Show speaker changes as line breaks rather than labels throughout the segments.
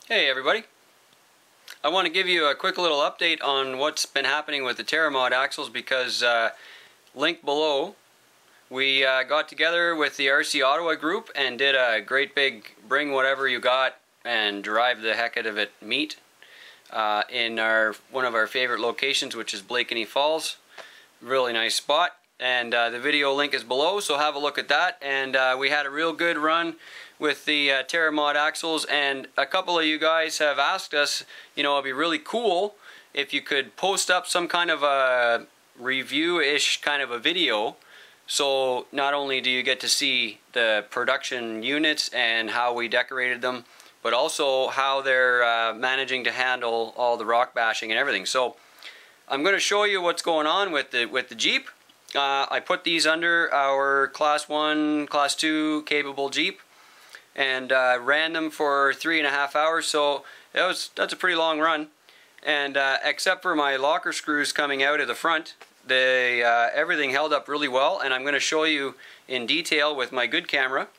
Hey everybody, I want to give you a quick little update on what's been happening with the TerraMod axles because link below we got together with the RC Ottawa group and did a great big bring whatever you got and drive the heck out of it meet in one of our favorite locations, which is Blakeney Falls. Really nice spot, and the video link is below, so have a look at that. And we had a real good run with the TerraMod axles, and a couple of you guys have asked us, you know, it'd be really cool if you could post up some kind of a review-ish kind of a video, so not only do you get to see the production units and how we decorated them, but also how they're managing to handle all the rock bashing and everything. So I'm going to show you what's going on with the Jeep. I put these under our Class 1, Class 2 capable Jeep, and ran them for 3.5 hours, so that's a pretty long run. And except for my locker screws coming out of the front, everything held up really well, and I'm going to show you in detail with my good camera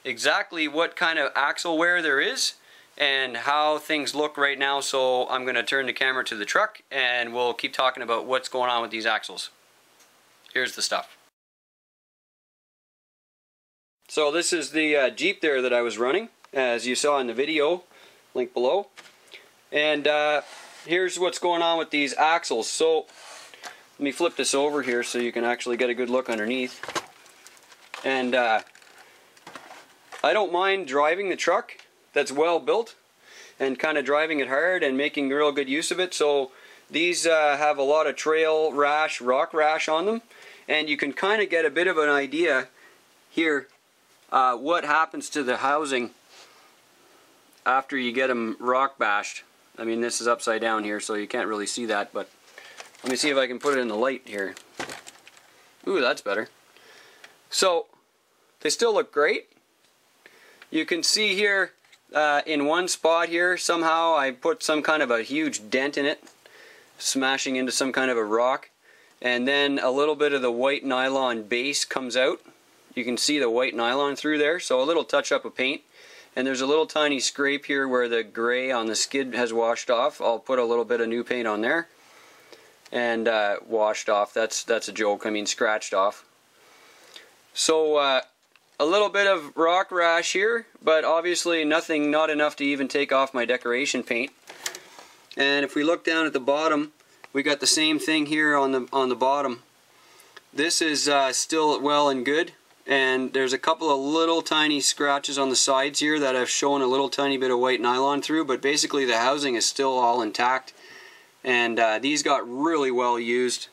exactly what kind of axle wear there is and how things look right now. So I'm going to turn the camera to the truck and we'll keep talking about what's going on with these axles. Here's the stuff. So this is the Jeep there that I was running, as you saw in the video, link below. And here's what's going on with these axles. So let me flip this over here so you can actually get a good look underneath. And I don't mind driving the truck that's well built and kind of driving it hard and making real good use of it. So these have a lot of trail rash, rock rash on them, and you can kind of get a bit of an idea here what happens to the housing after you get them rock bashed. I mean, this is upside down here, so you can't really see that, but let me see if I can put it in the light here. Ooh, that's better. So they still look great. You can see here in one spot here, somehow I put some kind of a huge dent in it, smashing into some kind of a rock, and then a little bit of the white nylon base comes out. You can see the white nylon through there, so a little touch up of paint. And there's a little tiny scrape here where the gray on the skid has washed off. I'll put a little bit of new paint on there. And washed off, that's a joke, I mean scratched off. So a little bit of rock rash here, but obviously not enough to even take off my decoration paint. And if we look down at the bottom, we got the same thing here on the bottom. This is still well and good, and there's a couple of little tiny scratches on the sides here that have shown a little tiny bit of white nylon through, but basically the housing is still all intact. And these got really well used,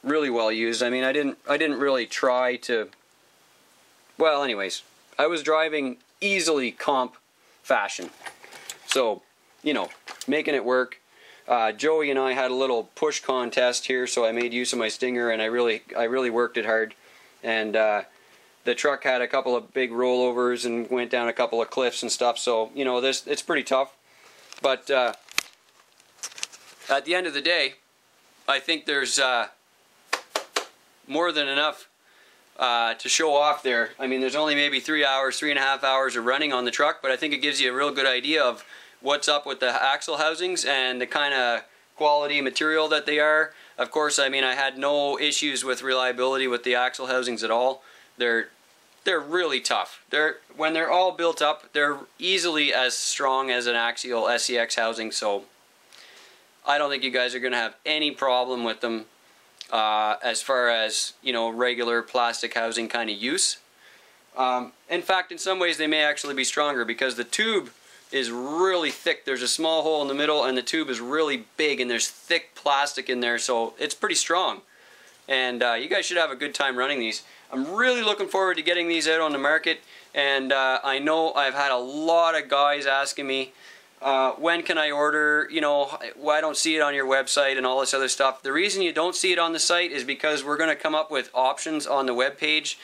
really well used. I mean, I didn't really try to. Well, anyways, I was driving easily comp fashion, so you know, making it work. Joey and I had a little push contest here, so I made use of my stinger, and I really worked it hard. And the truck had a couple of big rollovers and went down a couple of cliffs and stuff. So you know, it's pretty tough, but. At the end of the day, I think there's more than enough to show off there. I mean, there's only maybe 3.5 hours of running on the truck, but I think it gives you a real good idea of what's up with the axle housings and the kind of quality material that they are. Of course, I mean, I had no issues with reliability with the axle housings at all. They're really tough. When they're all built up, they're easily as strong as an axial SEX housing, so I don't think you guys are going to have any problem with them as far as, you know, regular plastic housing kind of use. In fact, in some ways they may actually be stronger because the tube is really thick. There's a small hole in the middle and the tube is really big, and there's thick plastic in there, so it's pretty strong. And you guys should have a good time running these. I'm really looking forward to getting these out on the market, and I know I've had a lot of guys asking me, when can I order, you know, I don't see it on your website and all this other stuff. The reason you don't see it on the site is because we're going to come up with options on the web page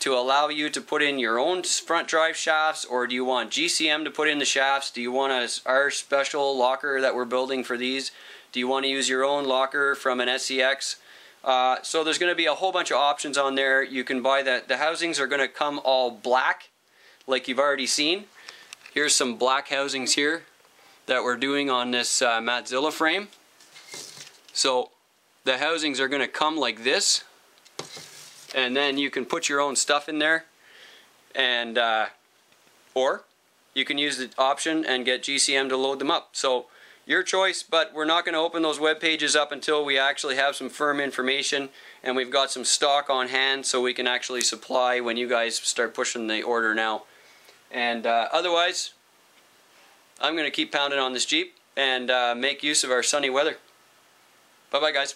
to allow you to put in your own front drive shafts, or do you want GCM to put in the shafts? Do you want our special locker that we're building for these? Do you want to use your own locker from an SEX? So there's going to be a whole bunch of options on there. You can buy that. The housings are going to come all black, like you've already seen. Here's some black housings here. that we're doing on this Matzilla frame. So the housings are going to come like this, and then you can put your own stuff in there, and or you can use the option and get GCM to load them up. So your choice, but we're not going to open those web pages up until we actually have some firm information and we've got some stock on hand so we can actually supply when you guys start pushing the order now. And otherwise, I'm going to keep pounding on this Jeep and make use of our sunny weather. Bye bye guys.